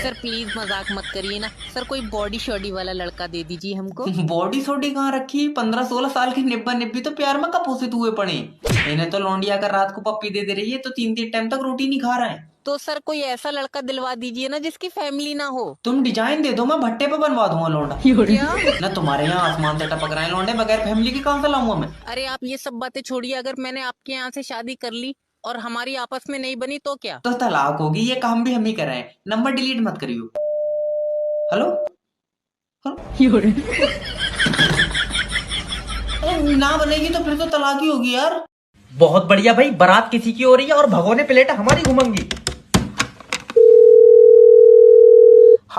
सर प्लीज मजाक मत करिए ना सर, कोई बॉडी शॉडी वाला लड़का दे दीजिए हमको। बॉडी सोडी कहाँ रखी, 15-16 साल की निब्बा निब्बी तो प्यार में कपोसित हुए पड़े। इन्हें तो लौंडिया कर रात को पप्पी दे रही है तो 3-3 टाइम तक रोटी नहीं खा रहे हैं। तो सर कोई ऐसा लड़का दिलवा दीजिए ना जिसकी फैमिली ना हो। तुम डिजाइन दे दो, मैं भट्टे पे बनवा दूंगा लौंडा। क्या? ना तुम्हारे यहाँ आसमान से टपक रहे हैं लौंडे, बगैर फैमिली के कहाँ से लाऊंगा मैं? अरे आप ये सब बातें छोड़िए, अगर मैंने आपके यहाँ से शादी कर ली और हमारी आपस में नहीं बनी तो क्या? तो तलाक होगी, ये काम भी हम ही कर रहे हैं। नंबर डिलीट मत करियो। हेलो ना बनेगी तो फिर तो तलाक ही होगी यार। बहुत बढ़िया भाई, बारात किसी की हो रही है और भगोने प्लेट हमारी घुमंगी।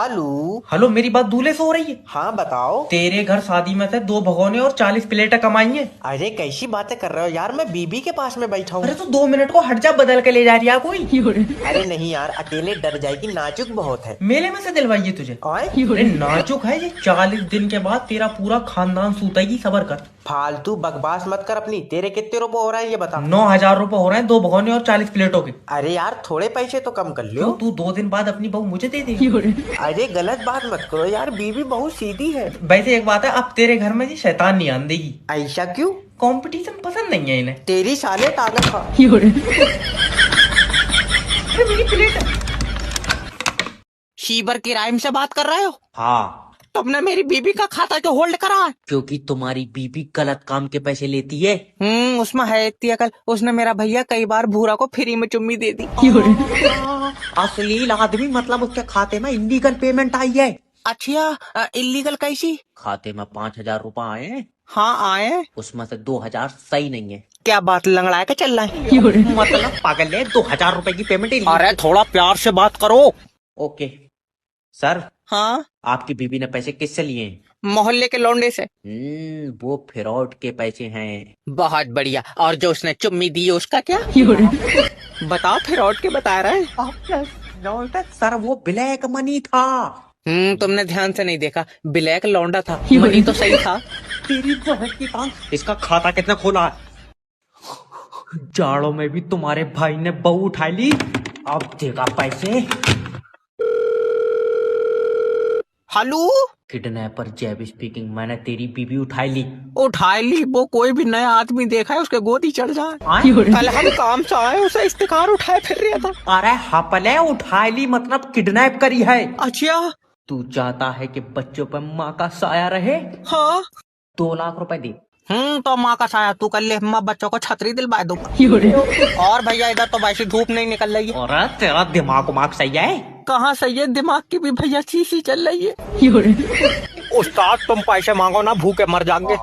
हेलो हेलो, मेरी बात दूल्हे से हो रही है? हाँ बताओ। तेरे घर शादी में से 2 भगोने और 40 प्लेटें कमाई है। अरे कैसी बातें कर रहे हो यार, मैं बीबी के पास में बैठा हूँ। अरे तो 2 मिनट को हट जा, बदल के ले जा रही है कोई। अरे नहीं यार, अकेले डर जाएगी, नाजुक बहुत है। मेले में से दिलवाइए तुझे। अरे नाजुक है ये, 40 दिन के बाद तेरा पूरा खानदान सूतेगी, सबर कर। फालतू बकवास मत कर अपनी। तेरे कितने रुपए हो रहा है ये बता। 9,000 रुपए हो रहे हैं 2 भगोने और 40 प्लेटों के। अरे यार थोड़े पैसे तो कम कर लो। तू 2 दिन बाद अपनी बहू मुझे दे दे। अरे गलत बात मत करो यार, बीबी बहुत सीधी है। वैसे एक बात है, अब तेरे घर में जी शैतान नहीं आन देगी। ऐसा क्यों? कंपटीशन पसंद नहीं है इन्हें। तेरी साले ताकत खा। शीबर की राइम से बात कर रहे हो? हाँ, तुमने मेरी बीबी का खाता क्यों होल्ड करा है? क्योंकि तुम्हारी बीबी गलत काम के पैसे लेती है। उसमें है इतनी अकल। उसने मेरा भैया कई बार भूरा को फ्री में चुम्मी दे दी। अश्लील आदमी, मतलब उसके खाते में इलीगल पेमेंट आई है। अच्छा, इलीगल कैसी? खाते में 5,000 रुपए आए हैं। हाँ आए। उसमें से 2,000 सही नहीं है। क्या बात, लंगड़ा के चल रहा है? मतलब पागल है, 2,000 रुपए की पेमेंट। अरे थोड़ा प्यार से बात करो। Okay sir. हाँ, आपकी बीबी ने पैसे किससे लिए हैं? मोहल्ले के लौंडे से। वो फ्रॉड के पैसे हैं। बहुत बढ़िया। और जो उसने चुम्मी दी उसका क्या? बताओ, फ्रॉड के बता रहे हैं। सर वो ब्लैक मनी था। तुमने ध्यान से नहीं देखा, ब्लैक लौंडा था, मनी तो सही था। तेरी बहन की टांग। इसका खाता कितना खोला है? जाड़ों में भी तुम्हारे भाई ने बहू उठा ली, अब देगा पैसे। हेलो, किडनैपर जैब स्पीकिंग। मैंने तेरी बीबी उठाई ली। उठाई ली? वो कोई भी नया आदमी देखा है उसके गोदी चढ़ जाए। कल हम काम से आए, उसे इस्तेकार उठाए फिर रहा था। अरे हपले, उठाई ली मतलब किडनैप करी है। अच्छा, तू चाहता है कि बच्चों पर माँ का साया रहे? हाँ। 2 लाख रुपए दे। तो माँ का साया तू कर ले, मैं बच्चों को छतरी दिलवा दूंगा। और भैया इधर तो वैसे धूप नहीं निकल रही है। और तेरा दिमाग सही है? कहाँ सही है, दिमाग की भी भैया सी चल रही है। उस्ताद तुम पैसे मांगो ना, भूखे मर जाएंगे।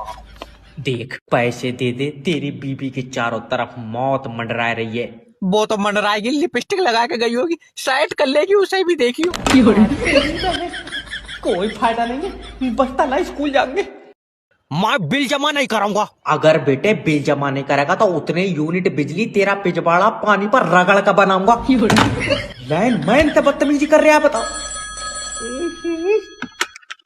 देख, पैसे दे दे, तेरी बीबी के चारों तरफ मौत मंडरा रही है। वो तो मंडराएगी, लिपस्टिक लगा के गई होगी, साइड कर लेगी, उसे भी देखियो। कोई फायदा नहीं है, बस ताला स्कूल जाएंगे। मैं बिल जमा नहीं कराऊंगा। अगर बेटे बिल जमा नहीं करेगा तो उतने यूनिट बिजली तेरा पिछवाड़ा पानी पर रगड़ का बनाऊंगा। लाइन मैन से बदतमीजी कर रहे हैं, बताओ।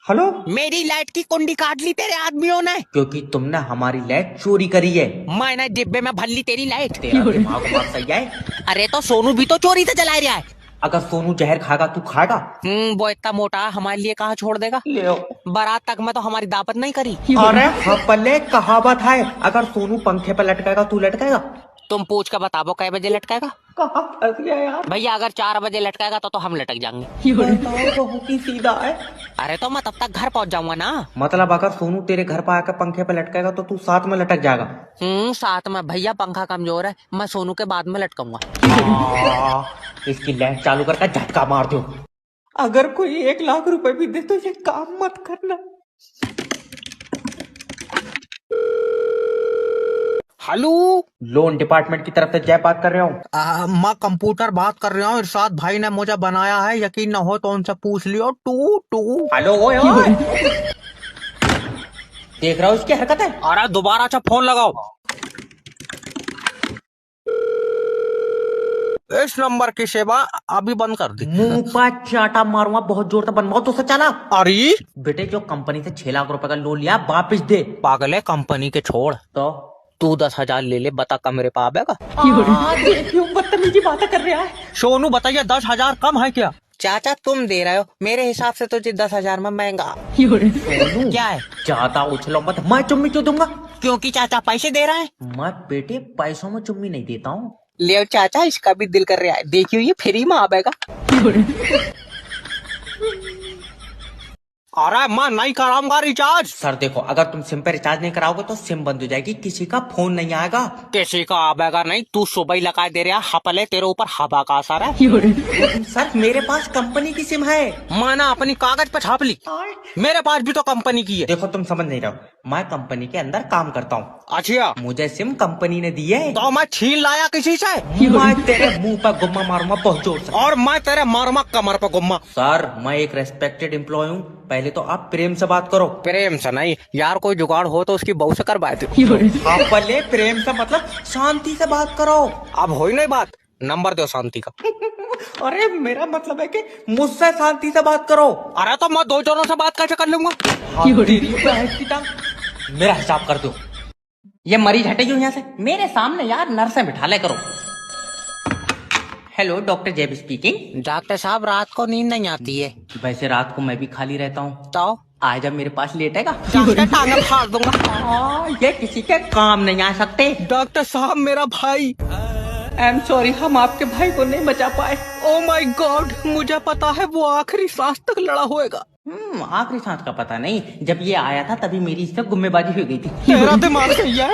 हेलो, मेरी लाइट की कुंडी काट ली तेरे आदमियों ने। क्योंकि तुमने हमारी लाइट चोरी करी है। मैंने डिब्बे में भर ली तेरी लाइट। तेरा दिमाग सही है? अरे तो सोनू भी तो चोरी से जला रहा है। अगर सोनू जहर खाएगा तू खाएगा? वो इतना मोटा हमारे लिए कहाँ छोड़ देगा। बारात तक में तो हमारी दावत नहीं करी। अरे पल्ले, कहावत है, अगर सोनू पंखे पर लटकाएगा तू लटकाएगा? तुम पूछ कर बताओ कै बजे लटकाएगा। कहाँ फंस गया यार। भैया अगर 4 बजे लटकाएगा तो हम लटक जाएंगे। बहुत ही सीधा है। अरे तो मैं तब तक घर पहुंच जाऊंगा ना। मतलब अगर सोनू तेरे घर पर आकर पंखे पे लटकाएगा तो तू साथ में लटक जाएगा? साथ में। भैया पंखा कमजोर है, मैं सोनू के बाद में लटकाऊंगा। इसकी लाइट चालू करके झटका मार दो। अगर कोई 1 लाख रुपए भी दे तो ये काम मत करना। हेलो, लोन डिपार्टमेंट की तरफ से जय बात कर रहा हूँ। मैं कंप्यूटर बात कर रहा हूँ। इरशाद भाई ने मुझे बनाया है, यकीन न हो तो उनसे पूछ लियो। टू हेलो, ओए देख रहा हूँ इसकी हरकत है। अरे दोबारा अच्छा फोन लगाओ। इस नंबर की सेवा अभी बंद कर दी। मुंह पर चाटा मारूंगा, बहुत जोर से बनवाओ तो चला। अरे बेटे, जो कंपनी से 6 लाख रुपए का लोन लिया वापिस दे। पागल है, कंपनी के छोड़, तो तू 10,000 ले ले, बता का मेरे पास आएगा। देखियो बदतमीजी बातें कर रहा है। सोनू बताइए, 10,000 कम है क्या? चाचा तुम दे रहे हो, मेरे हिसाब से तो 10,000 में महंगा। क्या है? ज्यादा उछलो मत, मैं चुम्मी क्यों दूंगा? क्योंकि चाचा पैसे दे रहे हैं। मैं बेटे पैसों में चुम्मी नहीं देता हूँ। ले चाचा, इसका भी दिल कर रहा है, देखियो ये फ्री में आएगा। अरे मैं नहीं कराऊंगा रिचार्ज। सर देखो, अगर तुम सिम पे रिचार्ज नहीं कराओगे तो सिम बंद हो जाएगी, किसी का फोन नहीं आएगा। किसी का आएगा नहीं, तू सुबह ही लगा दे रहा हपले, तेरे ऊपर हवा का असर है। सर मेरे पास कंपनी की सिम है। मैंने अपनी कागज पे छाप ली, मेरे पास भी तो कंपनी की है। देखो तुम समझ नहीं रहे हो, मैं कंपनी के अंदर काम करता हूँ। अच्छा, मुझे सिम कंपनी ने दी है। तो मैं छीन लाया किसी से? मैं तेरे मुंह पर गुम्मा मारूंगा बहुत जोर से। और मैं तेरे मारूंगा कमर पर गुम्मा। सर, मैं एक रेस्पेक्टेड एम्प्लॉय हूँ, पहले तो आप प्रेम से बात करो। प्रेम से नहीं यार, कोई जुगाड़ हो तो उसकी बहू से करवाए थे। आप पहले प्रेम से मतलब शांति से बात करो। अब हो ही नहीं बात, नंबर दो शांति का। अरे मेरा मतलब है कि मुझसे शांति से बात करो। अरे तो मैं 2 जनों से बात कैसे कर लूंगा? मेरा हिसाब कर दो। ये मरीज हटे क्यों यहाँ से? मेरे सामने यार नर्सें बिठा ले करो। हेलो, डॉक्टर जेबी स्पीकिंग। डॉक्टर साहब, रात को नींद नहीं आती है। वैसे रात को मैं भी खाली रहता हूँ, तो आज अब मेरे पास लेटेगा। डॉक्टर टांगे फाड़ दूंगा। ये किसी के काम नहीं आ सकते। डॉक्टर साहब, मेरा भाई। आई एम सॉरी, हम आपके भाई को नहीं बचा पाए। ओ माय गॉड, मुझे पता है वो आखिरी सांस तक लड़ा होएगा। आखिरी सांस का पता नहीं, जब ये आया था तभी मेरी इससे गुम्मेबाजी हो गई थी। तेरा दिमाग सही है।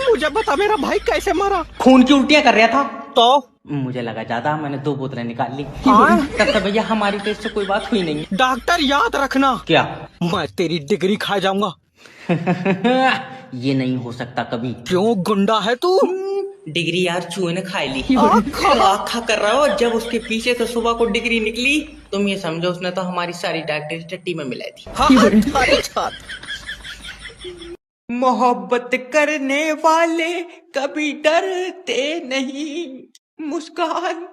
मुझे बता, मेरा भाई कैसे मरा? खून की उल्टियां कर रहा था। तो मुझे लगा ज्यादा, मैंने 2 बोतलें निकाल ली। तब से भैया हमारी तो इससे कोई बात हुई नहीं। डॉक्टर, याद रखना। क्या? मैं तेरी डिग्री खा जाऊंगा। ये नहीं हो सकता कभी। क्यों, गुंडा है तू? डिग्री यार चूहे ने खा ली। आखा कर रहा हो, जब उसके पीछे से सुबह को डिग्री निकली, तुम ये समझो उसने तो हमारी सारी डॉक्टरी टट्टी में मिलाई थी। मोहब्बत करने वाले कभी डरते नहीं। मुस्कान।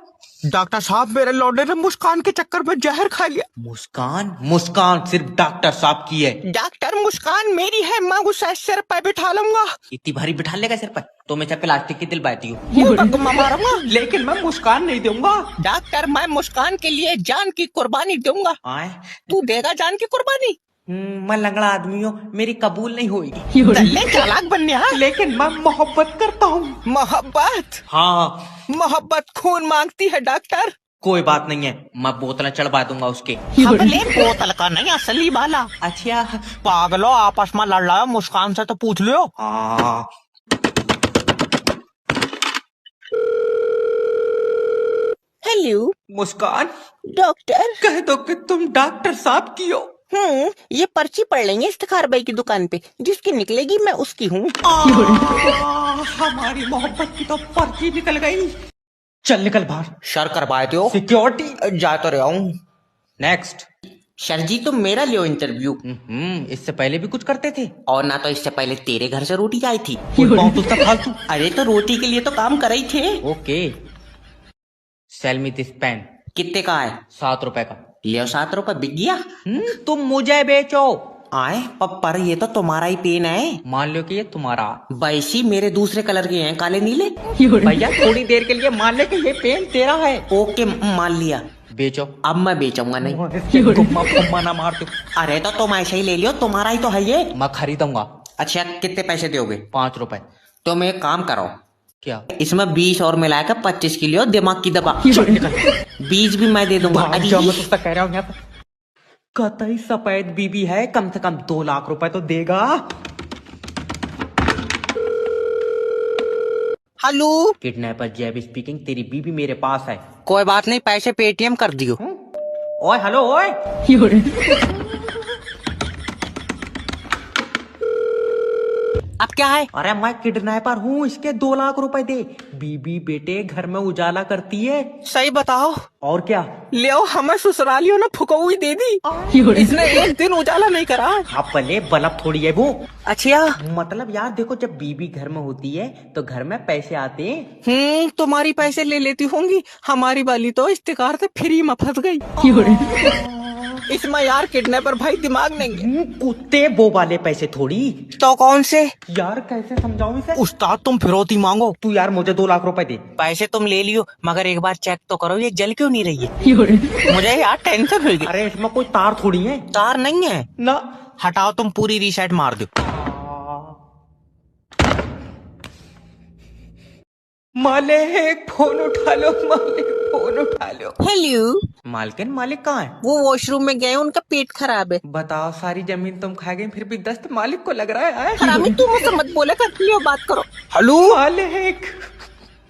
डॉक्टर साहब, मेरे लौंडे ने मुस्कान के चक्कर में जहर खा लिया। मुस्कान? मुस्कान सिर्फ डॉक्टर साहब की है। डॉक्टर, मुस्कान मेरी है, मैं उसे सिर पर बिठा लूंगा। इतनी भारी बिठा लेगा सिर पर? तो मैं चाहे प्लास्टिक की दिलवाती हूँ। मारूंगा, लेकिन मैं मुस्कान नहीं दूंगा। डॉक्टर, मैं मुस्कान के लिए जान की कुर्बानी दूंगा। तू देगा जान की कुर्बानी? मैं लंगड़ा आदमी हूँ, मेरी कबूल नहीं होगी। चालाक बनने, लेकिन मैं मोहब्बत करता हूँ। मोहब्बत? हाँ, मोहब्बत खून मांगती है डॉक्टर। कोई बात नहीं है, मैं बोतलें चढ़वा दूंगा उसके। हमले बोतल का नहीं, असली वाला। अच्छा, पागलो, आपस में लड़ रहा है, मुस्कान से तो पूछ लियो। हेलो मुस्कान। डॉक्टर, कह दो कि तुम डॉक्टर साहब की हो। ये पर्ची पढ़ लेंगे इफ्तिखार भाई की दुकान पे, जिसकी निकलेगी मैं उसकी हूँ। हमारी मोहब्बत की तो पर्ची निकल गई। चल निकल बाहर। सर, करवाए दो। सिक्योरिटी। जा तो रहा हूँ। नेक्स्ट। सर जी, तुम मेरा लियो इंटरव्यू। इससे पहले भी कुछ करते थे? और ना तो इससे पहले तेरे घर से रोटी आई थी। फालतू। अरे तो रोटी के लिए तो काम कर ही थे। Okay, sell me this pen. कितने का है? 7 रुपए का। लियो, 7 रुपए बिक गया। तुम मुझे बेचो। आए पर ये तो तुम्हारा ही पेन है। मान लो कि ये तुम्हारा। वैसी मेरे दूसरे कलर के हैं, काले नीले। भैया थोड़ी देर के लिए मान ले कि ये पेन तेरा है। ओके, मान लिया। बेचो। अब मैं बेचूंगा नहीं। गुम्मा ना मार दो। अरे तो तुम ऐसे ही ले लियो, तुम्हारा ही तो है ये। मैं खरीदूंगा। अच्छा, कितने पैसे दोगे? 5 रुपए। तुम एक काम करो, क्या? इसमें 20 और मिलाकर 25 की लियो, दिमाग की दबा। बीज भी मैं दे दूंगा। जो मैं तुझसे कह रहा हूँ यहाँ कतई सफेद बीबी है, कम से कम 2 लाख रुपए तो देगा। हेलो, किडनैपर जेबी स्पीकिंग। तेरी बीबी मेरे पास है। कोई बात नहीं, पैसे पेटीएम कर दियो। ओए हेलो, ओए। अब क्या है? अरे मैं किडनैपर हूँ, इसके 2 लाख रुपए दे। बीबी बेटे घर में उजाला करती है। सही बताओ। और क्या? ले हमें ससुरालियों ने फुकौई दे दी। इसने एक दिन उजाला नहीं करा। आप भले बल्ब थोड़ी है वो। अच्छा, मतलब यार देखो, जब बीबी घर में होती है तो घर में पैसे आते हैं। तुम्हारी पैसे ले लेती होंगी, हमारी वाली तो इस्तेकार से फ्री में फंस गई। इसमें यार किडनैपर भाई दिमाग नहीं है। कुत्ते वो वाले पैसे थोड़ी। तो कौन से? यार कैसे समझाऊं इसे? उस्ताद, तुम फिरौती मांगो। तू यार मुझे 2 लाख रुपए दे। पैसे तुम ले लियो, मगर एक बार चेक तो करो ये जल क्यों नहीं रही है। मुझे यार टेंशन हुई। अरे इसमें कोई तार थोड़ी है। तार नहीं है ना। हटाओ, तुम पूरी रीसेट मार दो। मालिक फोन उठा लो, मालिक फोन उठा लो। हेलो मालकिन, मालिक कहाँ है? वो वॉशरूम में गए, उनका पेट खराब है। बताओ, सारी जमीन तुम खा गई, फिर भी दस्त मालिक को लग रहा है। हरामी, तुम मुझसे मत बोले, कर लियो, बात करो। हेलो मालिक।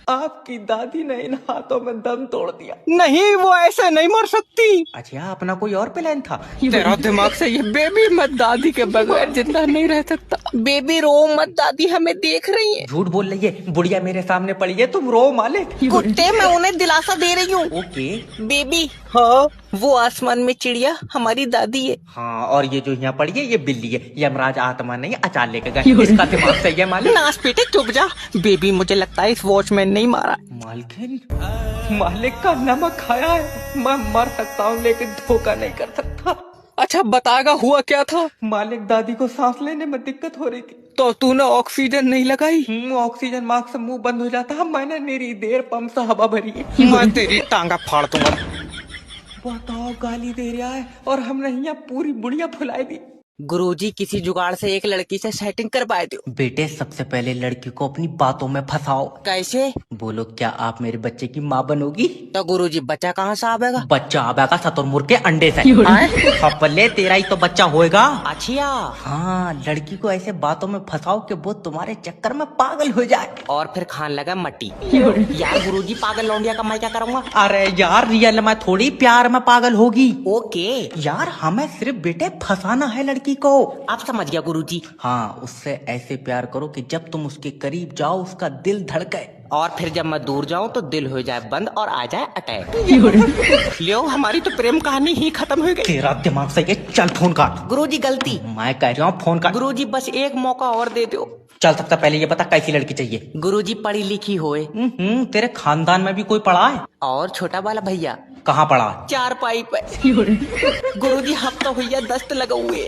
आपकी दादी ने इन हाथों में दम तोड़ दिया। नहीं, वो ऐसे नहीं मर सकती। अच्छा, अपना कोई और प्लान था? तेरा दिमाग से ये बेबी मत, दादी के बगैर जिंदा नहीं रह सकता। बेबी रो मत, दादी हमें देख रही है। झूठ बोल रही है, बुढ़िया मेरे सामने पड़ी है, तुम रो मालिक। कुत्ते, मैं उन्हें दिलासा दे रही हूँ। ओके। बेबी, हाँ वो आसमान में चिड़िया हमारी दादी है। हाँ, और ये जो यहाँ पड़ी है ये बिल्ली है। यमराज आत्मा नहीं, अचार लेकर गए। इसका दिमाग सही है मालिक। नाश बेटे चुप जा। बेबी, मुझे लगता है इस वॉचमैन ने ही मारा। मालकिन, मालिक का नमक खाया है। मैं मर सकता हूँ लेकिन धोखा नहीं कर सकता। अच्छा बताएगा हुआ क्या था? मालिक, दादी को सांस लेने में दिक्कत हो रही थी। तो तूने ऑक्सीजन नहीं लगाई? ऑक्सीजन मास्क से मुंह बंद हो जाता है। मैंने मेरी देर पंप से हवा भरी है। मैं तेरी टांगा फाड़ दूंगा। बताओ, गाली दे रहा है और हमने यहाँ पूरी बुढ़िया फुलाई दी। गुरुजी, किसी जुगाड़ से एक लड़की से सेटिंग करवाए दो। बेटे, सबसे पहले लड़की को अपनी बातों में फंसाओ। कैसे? बोलो, क्या आप मेरे बच्चे की माँ बनोगी? तो गुरुजी, बच्चा कहाँ से आवेगा? बच्चा आवेगा शतुरमुर्ग के अंडे से। पप्पले, तेरा ही तो बच्चा होएगा। अच्छा। हाँ, लड़की को ऐसे बातों में फंसाओ कि वो तुम्हारे चक्कर में पागल हो जाए और फिर खान लगा मट्टी। यार गुरुजी, पागल लौंडिया का मैं क्या करूँगा? अरे यार, रियल में थोड़ी प्यार में पागल होगी। ओके यार, हमें सिर्फ बेटे फंसाना है लड़की को। आप समझ गया गुरुजी। हाँ, उससे ऐसे प्यार करो कि जब तुम उसके करीब जाओ उसका दिल धड़के, और फिर जब मैं दूर जाऊं तो दिल हो जाए बंद और आ जाए अटैक। लियो, हमारी तो प्रेम कहानी ही खत्म हो गई। तेरा दिमाग सही है, चल फोन काट। गुरुजी गलती। मैं कह रहा हूँ फोन काट। गुरुजी, बस एक मौका और दे दो। चल सकता, पहले ये बता कैसी लड़की चाहिए? गुरुजी, पढ़ी लिखी होए। तेरे खानदान में भी कोई पढ़ा है? और छोटा वाला भैया? कहाँ पढ़ा है? 4 पाइप है। गुरुजी, हफ्ता भैया दस्त लगा हुए।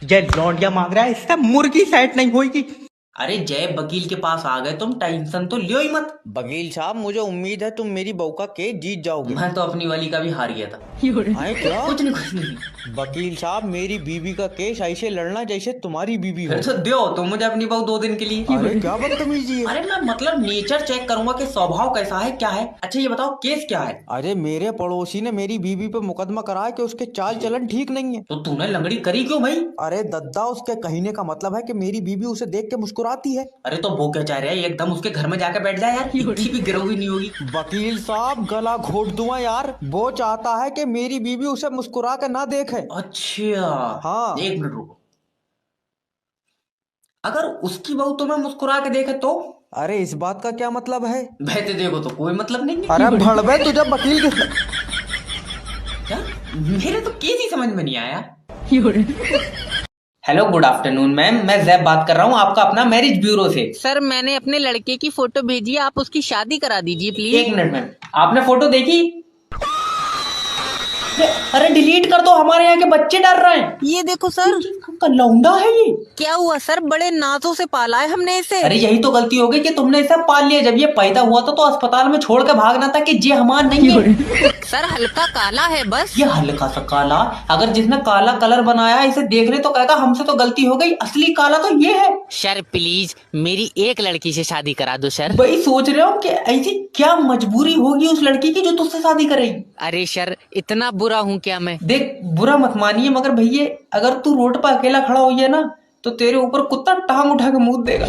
ये लौंडिया मांग रहा है, इससे मुर्गी सेट नहीं होगी। अरे जय, वकील के पास आ गए तुम, टेंशन तो लियो ही मत। वकील साहब, मुझे उम्मीद है तुम मेरी बहू का केस जीत जाओगे। मैं तो अपनी वाली का भी हार गया था। आए क्या? कुछ नहीं। वकील साहब, मेरी बीवी का केस ऐसे लड़ना जैसे तुम्हारी बीवी हो। फिर तो दो तो मुझे अपनी बहू 2 दिन के लिए। अरे क्या बदतमीजी है। अरे मैं मतलब नेचर चेक करूंगा कि स्वभाव कैसा है, क्या है। अच्छा ये बताओ, केस क्या है? अरे मेरे पड़ोसी ने मेरी बीवी पे मुकदमा कराया कि उसके चाल चलन ठीक नहीं है। तो तूने लंगड़ी करी क्यों भाई? अरे दद्दा, उसके कहने का मतलब है कि मेरी बीवी उसे देख के मुस्कुराती है। अरे तो वो क्या चाह रहा है, एकदम उसके घर में जाकर बैठ जाए यार, इतनी भी गिरोही नहीं होगी। वकील साहब, गला घोट दूंगा यार। वो चाहता है कि मेरी बीवी उसे मुस्कुरा के ना देखे। अच्छा हाँ। 1 मिनट रुको। अगर उसकी बहू तुम्हें मुस्कुरा के देखे तो? अरे इस बात का क्या मतलब है? बहते देखो तो कोई मतलब नहीं है। अरे भड़वे, तुझे वकील के क्या? मेरे तो केस ही समझ में नहीं आया। हेलो, गुड आफ्टरनून मैम, मैं जैब बात कर रहा हूँ आपका अपना मैरिज ब्यूरो से। सर, मैंने अपने लड़के की फोटो भेजी है, आप उसकी शादी करा दीजिए प्लीज। 1 मिनट मैम, आपने फोटो देखी? अरे डिलीट कर दो, हमारे यहाँ के बच्चे डर रहे हैं। ये देखो सर। लौंडा है ये। क्या हुआ सर, बड़े नाजों से पाला है हमने इसे। अरे यही तो गलती हो गई कि तुमने इसे पाल लिया। जब ये पैदा हुआ था तो अस्पताल में छोड़ के भागना था कि ये हमारा नहीं है। सर, हल्का काला है बस। ये हल्का सा काला? अगर जिसने काला कलर बनाया इसे देख रहे तो कहेगा हमसे तो गलती हो गई, असली काला तो ये है। सर प्लीज मेरी एक लड़की से शादी करा दो सर। वही सोच रहे हो कि ऐसी क्या मजबूरी होगी उस लड़की की जो तुझसे शादी करेगी। अरे सर, इतना बुरा हूँ क्या मैं? देख, बुरा मत मानिए, मगर भैया अगर तू रोड पर अकेला खड़ा हो ना तो तेरे ऊपर कुत्ता टांग उठा के मुंह देगा।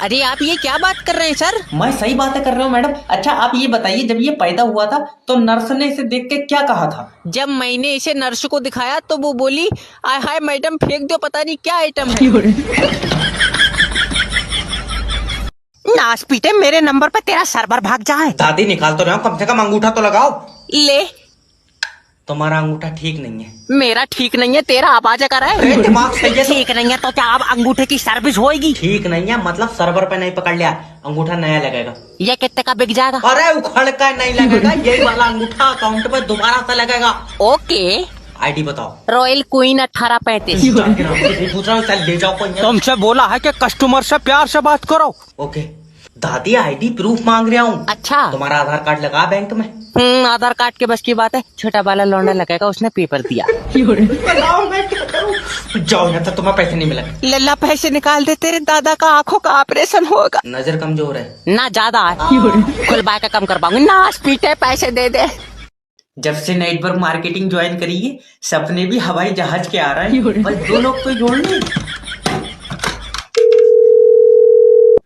अरे आप ये क्या बात कर रहे हैं सर? मैं सही बातें कर रहा हूँ मैडम। अच्छा आप ये बताइए, जब ये पैदा हुआ था तो नर्स ने इसे देख के क्या कहा था? जब मैंने इसे नर्स को दिखाया तो वो बोली, आय हाय मैडम, फेंक दो, पता नहीं क्या आइटम है। नाश पीटे, मेरे नंबर पे तेरा सर्वर भाग जाए। दादी, निकाल तो रहे हो, कम से कम अंगूठा तो लगाओ। ले, तुम्हारा अंगूठा ठीक नहीं है। मेरा ठीक नहीं है, तेरा आवाज कर रहा है। दिमाग सही है? ठीक नहीं है तो क्या अब अंगूठे की सर्विस होएगी? ठीक नहीं है मतलब सर्वर पे नहीं पकड़ लिया, अंगूठा नया लगेगा। ये कितने का बिक जाएगा? अरे उखड़ का नहीं लगेगा, यही वाला अंगूठा अकाउंट पे दोबारा से लगेगा। ओके, आईडी बताओ। Royal queen 1835। ले जाओ कोई। तुमसे बोला है कि कस्टमर से प्यार से बात करो। ओके दादी, आईडी प्रूफ मांग रहा हूँ। अच्छा, तुम्हारा आधार कार्ड लगा बैंक में? आधार कार्ड के बस की बात है, छोटा वाला लौंडा लगेगा, उसने पेपर दिया। जाओ यहाँ, तो तुम्हें पैसे नहीं मिलेंगे। लल्ला पैसे निकाल दे, तेरे दादा का आंखों का ऑपरेशन होगा। नजर कमजोर है ना ज्यादा है, खुलवा के कम कर पाऊंगी। नाश पीटे, पैसे दे दे। जब से नेटवर्क मार्केटिंग ज्वाइन करी है, सपने भी हवाई जहाज के आ रहे हैं। बस 2 लोग तो जोड़ लो।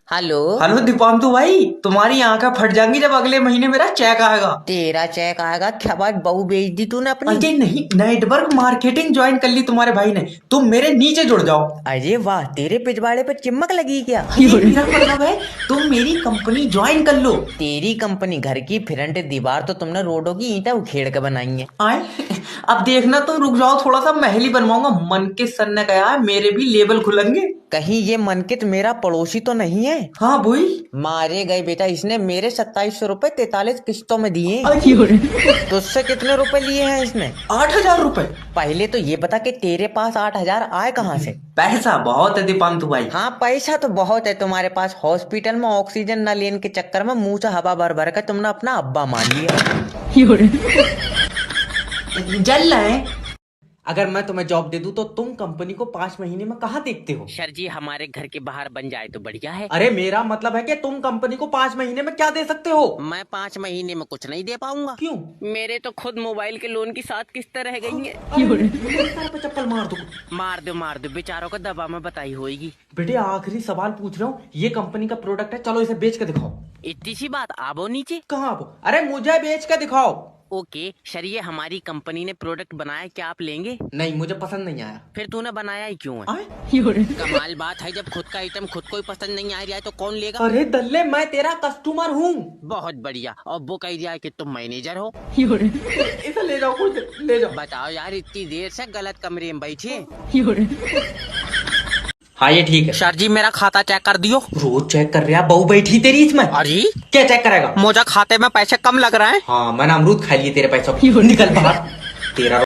हेलो हेलो दीपांतु भाई, तुम्हारी आंखें फट जाएंगी जब अगले महीने मेरा चेक आएगा। तेरा चेक आएगा क्या बात, बहू बेच दी तूने अपनी? अजय नहीं, नेटवर्क मार्केटिंग ज्वाइन कर ली तुम्हारे भाई ने, तुम मेरे नीचे जुड़ जाओ। अरे वाह, तेरे पिछवाड़े पे चिमक लगी क्या? मेरा मतलब है तुम मेरी कंपनी ज्वाइन कर लो। तेरी कंपनी घर की फ्रंट दीवार तो तुमने रोडों की ईंटें उखेड़ के बनाई है। आए अब देखना, तुम रुक जाओ थोड़ा सा, महल ही बनवाऊंगा। मन के सर ने कहा है मेरे भी लेबल खुलेंगे। कहीं ये मनकित मेरा पड़ोसी तो नहीं है? हाँ भाई, मारे गए बेटा, इसने मेरे 2700 रुपए 43 किस्तों में दिए। तुझसे कितने रुपए लिए हैं इसने? 8,000 रुपए। पहले तो ये बता कि तेरे पास 8,000 आए कहाँ से? पैसा बहुत है दीपांतु भाई। हाँ पैसा तो बहुत है तुम्हारे पास। हॉस्पिटल में ऑक्सीजन न लेने के चक्कर में मुंह से हवा भर भर कर तुमने अपना अब्बा मान लिया। जल रहे हैं। अगर मैं तुम्हें जॉब दे दूं तो तुम कंपनी को 5 महीने में कहाँ देखते हो? सर जी हमारे घर के बाहर बन जाए तो बढ़िया है। अरे मेरा मतलब है कि तुम कंपनी को 5 महीने में क्या दे सकते हो? मैं 5 महीने में कुछ नहीं दे पाऊंगा। क्यों? मेरे तो खुद मोबाइल के लोन की 7 किस्तें रह गई हैं। सर पे चप्पल मार दो। मार दो बेचारों को दबा में बताई होगी। बेटे आखिरी सवाल पूछ रहा हूँ, ये कंपनी का प्रोडक्ट है, चलो इसे बेच के दिखाओ। इतनी सी बात, आबो नीचे। कहाँ आप? अरे मुझे बेच के दिखाओ। ओके सर, ये हमारी कंपनी ने प्रोडक्ट बनाया, क्या आप लेंगे? नहीं, मुझे पसंद नहीं आया। फिर तूने बनाया ही क्यों है? आए? कमाल बात है, जब खुद का आइटम खुद को ही पसंद नहीं आ रहा है तो कौन लेगा? अरे दल्ले, मैं तेरा कस्टमर हूँ। बहुत बढ़िया। और वो कह दिया कि तुम मैनेजर हो। इसे ले जाओ, कुछ ले जाओ। बताओ यार, इतनी देर से गलत कमरे में बैठे। हाँ ये ठीक है। सर जी मेरा खाता चेक कर दियो। रोज चेक कर रहा, बहू बैठी तेरी इसमें। अरे क्या चेक करेगा? मुझे खाते में पैसे कम लग रहे हैं। हाँ मैंने अमरूद खा लिए तेरे पैसों। निकल बाहर तेरा